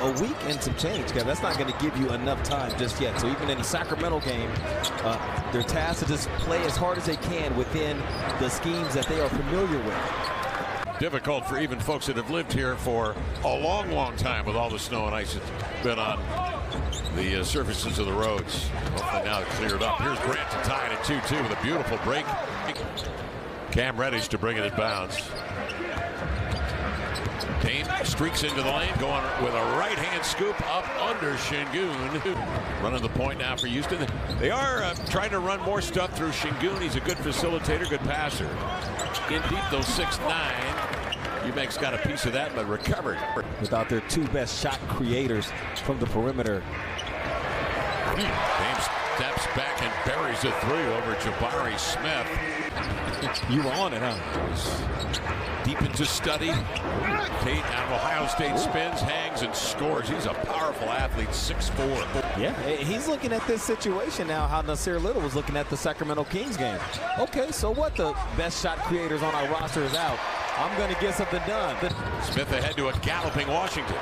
a week and some change, Kev. That's not going to give you enough time just yet. So even in the Sacramento game, they're tasked to just play as hard as they can within the schemes that they are familiar with. Difficult for even folks that have lived here for a long, long time with all the snow and ice that's been on the surfaces of the roads. Hopefully now it's cleared up. Here's Grant to tie it at 2-2 with a beautiful break. Cam Reddish to bring it in bounds. Dame streaks into the lane, going with a right-hand scoop up under Şengün. Running the point now for Houston. They are trying to run more stuff through Şengün. He's a good facilitator, good passer. In deep, though, 6'9". Eubank's got a piece of that, but recovered. Without their two best shot creators from the perimeter. Dame steps back and buries a three over Jabari Smith. You were on it, huh? Deep into study. Tate out of Ohio State spins, hangs, and scores. He's a powerful athlete, 6'4". Yeah, he's looking at this situation now, how Nasir Little was looking at the Sacramento Kings game. Okay, so what? The best shot creators on our roster is out. I'm going to get something done. Smith ahead to a galloping Washington.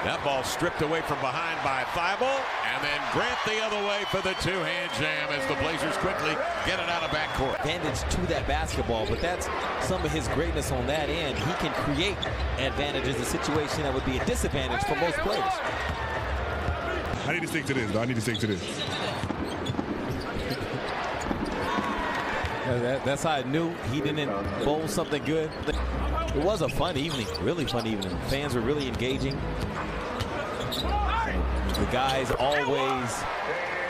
That ball stripped away from behind by Thibault, and then Grant the other way for the two-hand jam as the Blazers quickly get it out of backcourt. Advantage to that basketball, but that's some of his greatness on that end. He can create advantages, a situation that would be a disadvantage for most players. I need to stick to this, though. I need to stick to this. That's how I knew he didn't bowl something good. It was a fun evening, really fun evening. Fans were really engaging. The guys always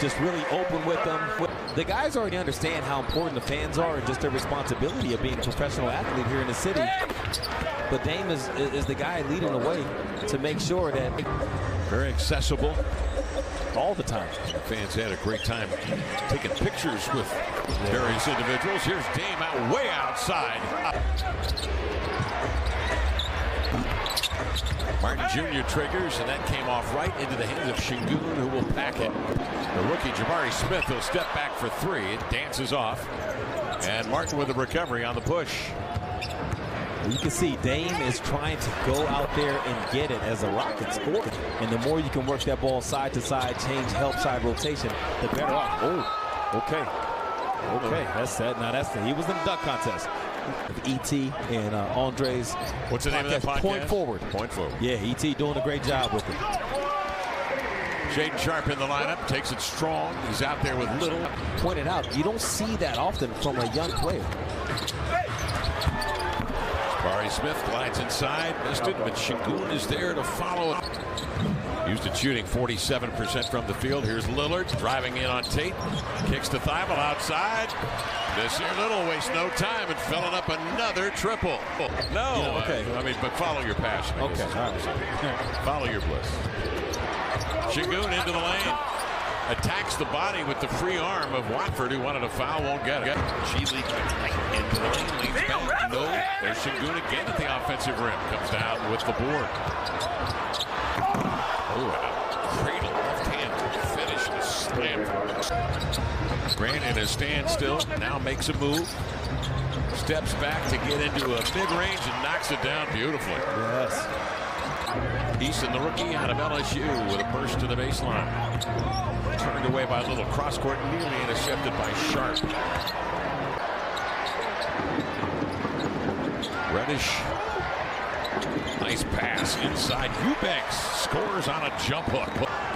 just really open with them. The guys already understand how important the fans are and just their responsibility of being a professional athlete here in the city. But Dame is the guy leading the way to make sure that very accessible all the time. The fans had a great time taking pictures with various individuals. Here's Dame out way outside. Martin Jr. triggers, and that came off right into the hands of Şengün, who will pack it. The rookie Jabari Smith will step back for three. It dances off. And Martin with the recovery on the push. You can see Dame is trying to go out there and get it as a Rocket score. And the more you can work that ball side to side, change help side rotation, the better off. Oh, okay. Okay, that's that. Now he was in the dunk contest. E.T. and Andre's. What's the name of that podcast? Point Forward. Point Forward. Yeah, E.T. doing a great job with it. Shaedon Sharpe in the lineup, takes it strong. He's out there with Little. Pointed out, you don't see that often from a young player. Jabari Smith glides inside, missed it, but Şengün is there to follow up. Houston shooting 47% from the field. Here's Lillard driving in on Tate. Kicks to Thibault outside. Nasir Little wastes no time and filling up another triple. No, yeah, okay. But follow your passion. Okay, all right. Follow your bliss. Şengün into the lane. Attacks the body with the free arm of Watford, who wanted a foul, won't get it. Shealy into the lane, leads back. No, there's Şengün again at the offensive rim. Comes down with the board. Oh, cradle left hand to finish the slam. Grant in a standstill, now makes a move. Steps back to get into a mid-range and knocks it down beautifully. Yes. Easton, the rookie out of LSU, with a burst to the baseline. Turned away by Little. Cross-court nearly intercepted by Sharpe. Reddish. Nice pass inside. Eubanks scores on a jump hook.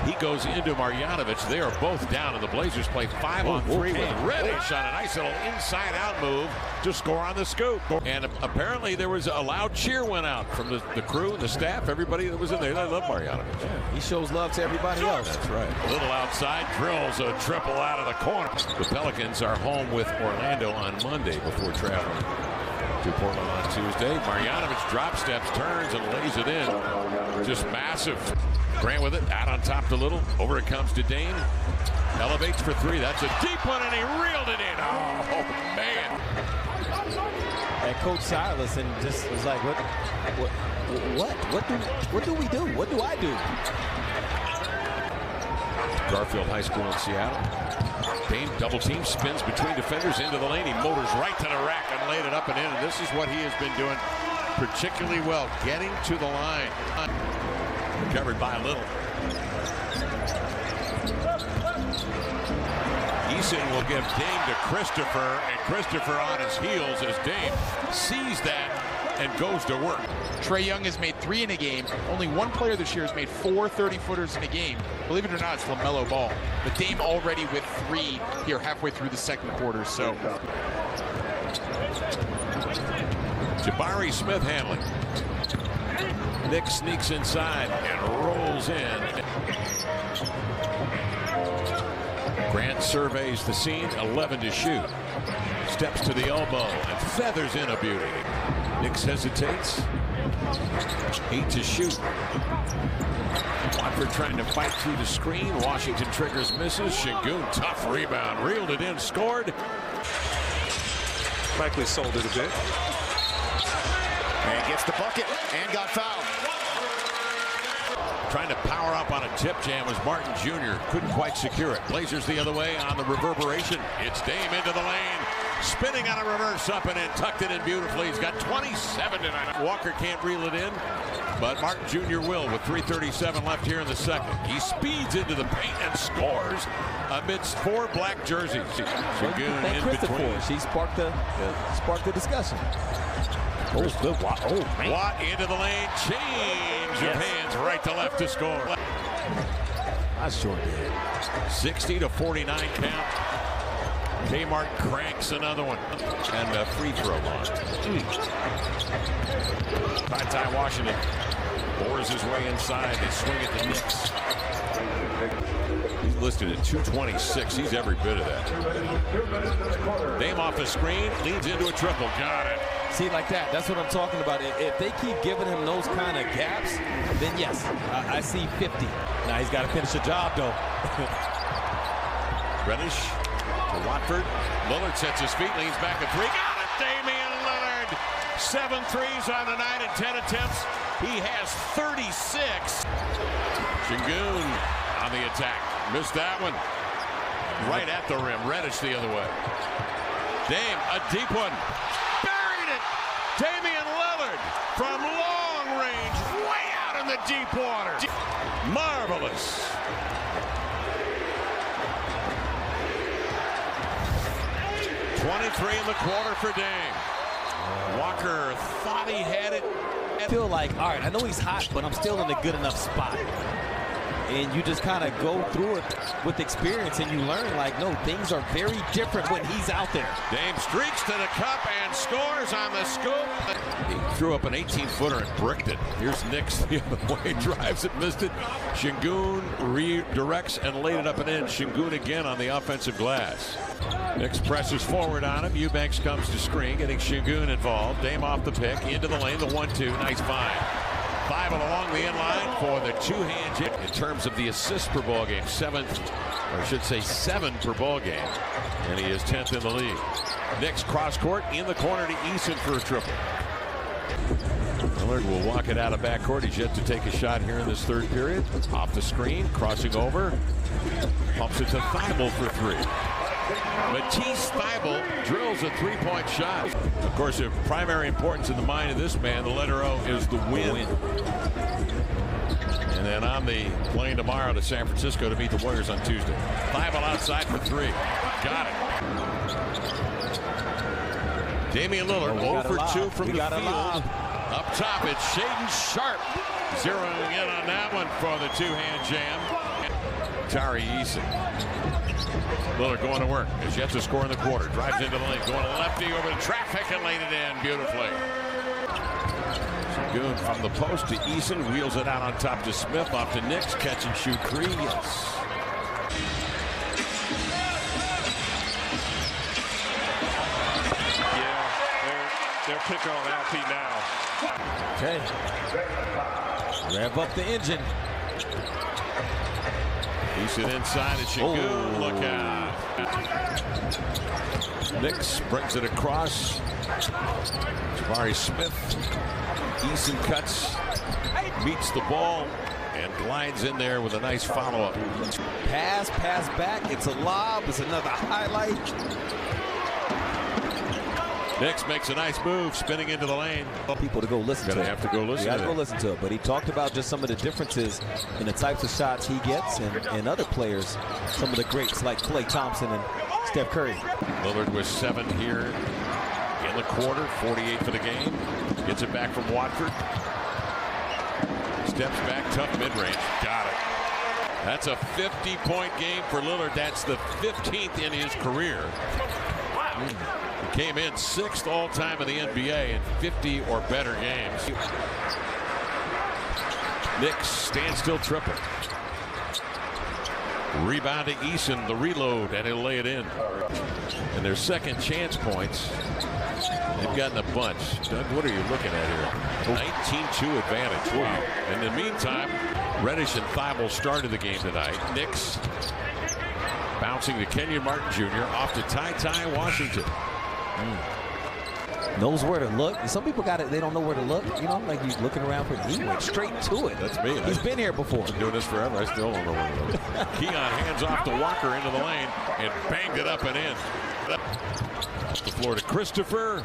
He goes into Marjanovic. They are both down, and the Blazers play 5-on-3 with Reddish on a nice little inside-out move to score on the scoop. And apparently there was a loud cheer went out from the crew and the staff, everybody that was in there. They love Marjanovic. Yeah, he shows love to everybody else. That's right. Little outside, drills a triple out of the corner. The Pelicans are home with Orlando on Monday before traveling to Portland on Tuesday. Marjanovic drop steps, turns, and lays it in. Just massive. Grant with it, out on top to Little. Over it comes to Dame. Elevates for three. That's a deep one, and he reeled it in. Oh, man. And Coach Silas and just was like, what do we do? What do I do? Garfield High School in Seattle. Dame double team, spins between defenders into the lane. He motors right to the rack and laid it up and in. And this is what he has been doing particularly well, getting to the line. Recovered by Little. Eason will give Dame to Christopher, and Christopher on his heels as Dame sees that and goes to work. Trae Young has made 3 in a game. Only one player this year has made 4 30-footers in a game. Believe it or not, it's LaMelo Ball. But Dame already with 3 here halfway through the second quarter. So Jabari Smith handling. Nick sneaks inside and rolls in. Grant surveys the scene, 11 to shoot. Steps to the elbow and feathers in a beauty. Nix hesitates. 8 to shoot. Watford trying to fight through the screen. Washington triggers, misses. Şengün, tough rebound. Reeled it in, scored. Likely sold it a bit. And gets the bucket and got fouled. Trying to power up on a tip jam was Martin Jr. Couldn't quite secure it. Blazers the other way on the reverberation. It's Dame into the lane. Spinning on a reverse up and in. Tucked it in beautifully. He's got 27 tonight. Walker can't reel it in, but Martin Jr. will with 3:37 left here in the second. He speeds into the paint and scores amidst 4 black jerseys. Şengün in between. She sparked the discussion. Oh, good. Watt. Oh, man. Watt into the lane. Change of hands right to left to score. I sure did. 60 to 49 count. Kmart cranks another one. And a free throw line. Ty Washington bores his way inside. They swing at the Knicks. He's listed at 226. He's every bit of that. Dame off the screen. Leads into a triple. Got it. See, like that. That's what I'm talking about. If they keep giving him those kind of gaps, then yes, I see 50. Now he's got to finish the job, though. Reddish to Watford. Lillard sets his feet, leans back a 3. Got it, Damian Lillard. 7 threes on the night and 10 attempts. He has 36. Şengün on the attack. Missed that one. Right at the rim. Reddish the other way. Dame, a deep one. Buried it. Damian Lillard from long range, way out in the deep water. Marvelous. .23 in the quarter for Dame. Walker thought he had it. I feel like, all right, I know he's hot, but I'm still in a good enough spot. And you just kind of go through it with experience and you learn, like, no, things are very different when he's out there. Dame streaks to the cup and scores on the scoop. He threw up an 18-footer and bricked it. Here's Nix the other way, drives it, missed it. Şengün redirects and laid it up and in. Şengün again on the offensive glass. Nix presses forward on him. Eubanks comes to screen, getting Şengün involved. Dame off the pick, into the lane, the 1-2. Nice find. 5 along the inline for the 2-hand hit. In terms of the assists per ball game, 7 per ball game. And he is 10th in the league. Nix cross court in the corner to Eason for a triple. Lillard will walk it out of backcourt. He's yet to take a shot here in this third period. Off the screen, crossing over. Pumps it to Thybulle for 3. Matisse Thybulle drills a 3-point shot. Of course, of primary importance in the mind of this man, the letter O, is the win. And then on the plane tomorrow to San Francisco to meet the Warriors on Tuesday. Thybulle outside for 3. Got it. Damian Lillard 0 for 2 from the field. Up top, it's Shaedon Sharpe zeroing in on that one for the 2-hand jam. Tari Eason. Lillard going to work. Is yet to score in the quarter. Drives into the lane. Going to lefty over the traffic and laid it in beautifully. Şengün from the post to Eason. Wheels it out on top to Smith. Off to Nix. Catch and shoot 3. Yes. Yeah, they're picking on LP now. Okay. Rev up the engine. Eason inside at Şengün. Look out. Nix brings it across. Jabari Smith. Eason cuts. Meets the ball. And glides in there with a nice follow-up. Pass back. It's a lob. It's another highlight. Nix makes a nice move, spinning into the lane. People to go listen to it. Have to go listen You got to to it. go listen to it. But he talked about just some of the differences in the types of shots he gets and other players, some of the greats like Klay Thompson and Steph Curry. Lillard was 7 here in the quarter, 48 for the game. Gets it back from Watford. Steps back, tough mid-range. Got it. That's a 50-point game for Lillard. That's the 15th in his career. He came in 6th all-time in the NBA in 50 or better games. Nix standstill triple. Rebound to Eason, the reload, and he'll lay it in. And their second chance points, they've gotten a bunch. Doug, what are you looking at here? 19-2 advantage. Wow. In the meantime, Reddish and Thibault started the game tonight. Nix bouncing to Kenyon Martin Jr. off to Ty Washington. Knows where to look. Some people got it. They don't know where to look. You know, like he's looking around for. He went straight to it. That's me. He's been here before. Been doing this forever. I still don't know where to look. Keon hands off to Walker into the lane and banged it up and in. Off the floor to Christopher,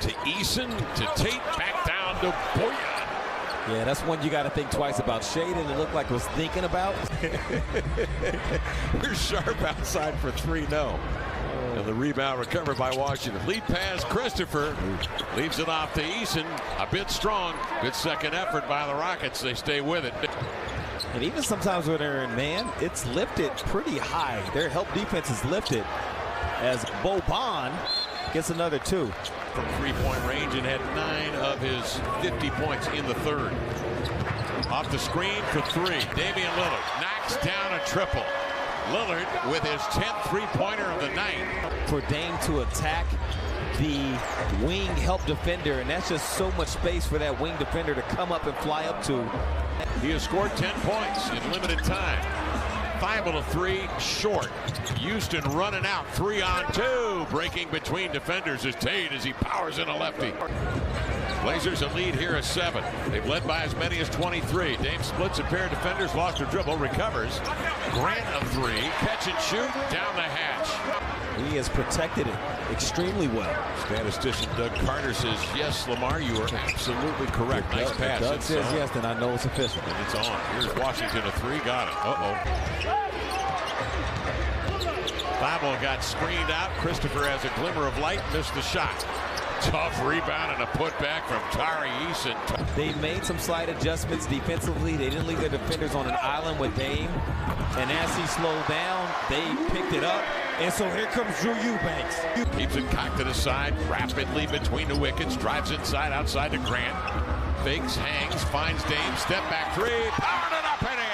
to Eason, to Tate, back down to Boyan. Yeah, that's one you got to think twice about. Shade and it looked like was thinking about. Here's Sharp outside for 3. No. And the rebound recovered by Washington. Lead pass, Christopher leaves it off to Eason. A bit strong. Good second effort by the Rockets. They stay with it. And even sometimes when they're in man, it's lifted pretty high. Their help defense is lifted as Boban gets another 2. From 3-point range and had 9 of his 50 points in the third. Off the screen for 3. Damian Lillard knocks down a triple. Lillard with his 10th three-pointer of the night. For Dame to attack the wing help defender, and that's just so much space for that wing defender to come up and fly up to. He has scored 10 points in limited time. Thibault to 3, short. Houston running out, 3-on-2. Breaking between defenders is Tate as he powers in a lefty. Blazers a lead here at 7. They've led by as many as 23. Dame splits a pair of defenders, lost her dribble, recovers. Grant a 3, catch and shoot, down the hatch. He has protected it extremely well. Statistician Doug Carter says, yes, Lamar, you are absolutely correct. Nice pass. Doug says yes, then I know it's official. And it's on. Here's Washington a 3, got it. Thibault got screened out. Christopher has a glimmer of light, missed the shot. Tough rebound and a putback from Tari Eason. They made some slight adjustments defensively. They didn't leave their defenders on an island with Dame. And as he slowed down, they picked it up. And so here comes Drew Eubanks. Keeps it cocked to the side, rapidly between the wickets, drives inside, outside to Grant. Fakes, hangs, finds Dame, step back 3, powered it up and in.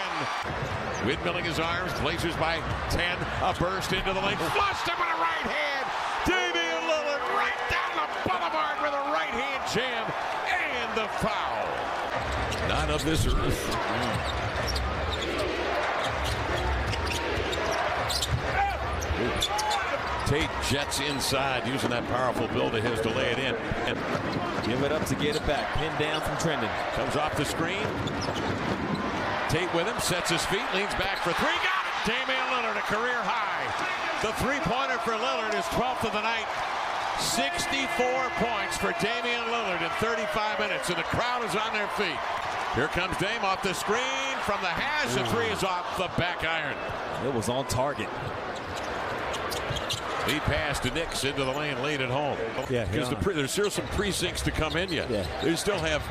Windmilling his arms, Blazers by 10, a burst into the lane, flushed him with a right hand. Damian Lillard right down the boulevard with a right hand jam, and the foul. None of this earth. Tate jets inside, using that powerful build of his to lay it in. And give it up to get it back. Pinned down from Trendon. Comes off the screen. Tate with him, sets his feet, leans back for 3. Got it! Damian Lillard, a career high. The three-pointer for Lillard is 12th of the night. 64 points for Damian Lillard in 35 minutes, and the crowd is on their feet. Here comes Dame off the screen from the hash. The 3 is off the back iron. It was on target. Lead pass to Nix into the lane, laid it home. Yeah, because there's still some precincts to come in yet. Yeah. They still have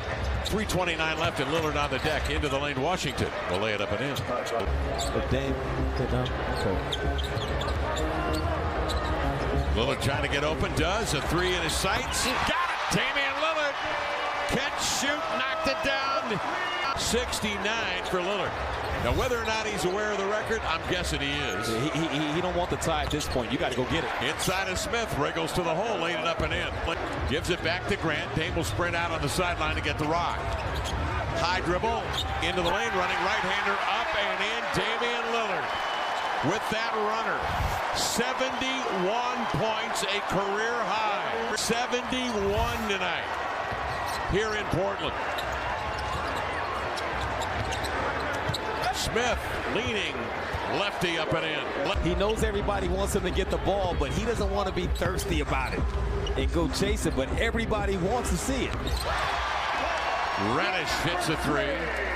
3:29 left, and Lillard on the deck into the lane. Washington will lay it up and in. But Dame, Lillard trying to get open, does a 3 in his sights. Got it, Damian Lillard. Catch, shoot, knocked it down. 69 for Lillard. Now, whether or not he's aware of the record, I'm guessing he is. He don't want the tie at this point. You got to go get it. Inside of Smith, wriggles to the hole, laid it up and in. Gives it back to Grant. Dame will sprint out on the sideline to get the rock. High dribble, into the lane, running right-hander up and in. Damian Lillard with that runner. 71 points, a career high. 71 tonight here in Portland. Smith leaning lefty up and in. He knows everybody wants him to get the ball, but he doesn't want to be thirsty about it and go chase it, but everybody wants to see it. Reddish hits a three.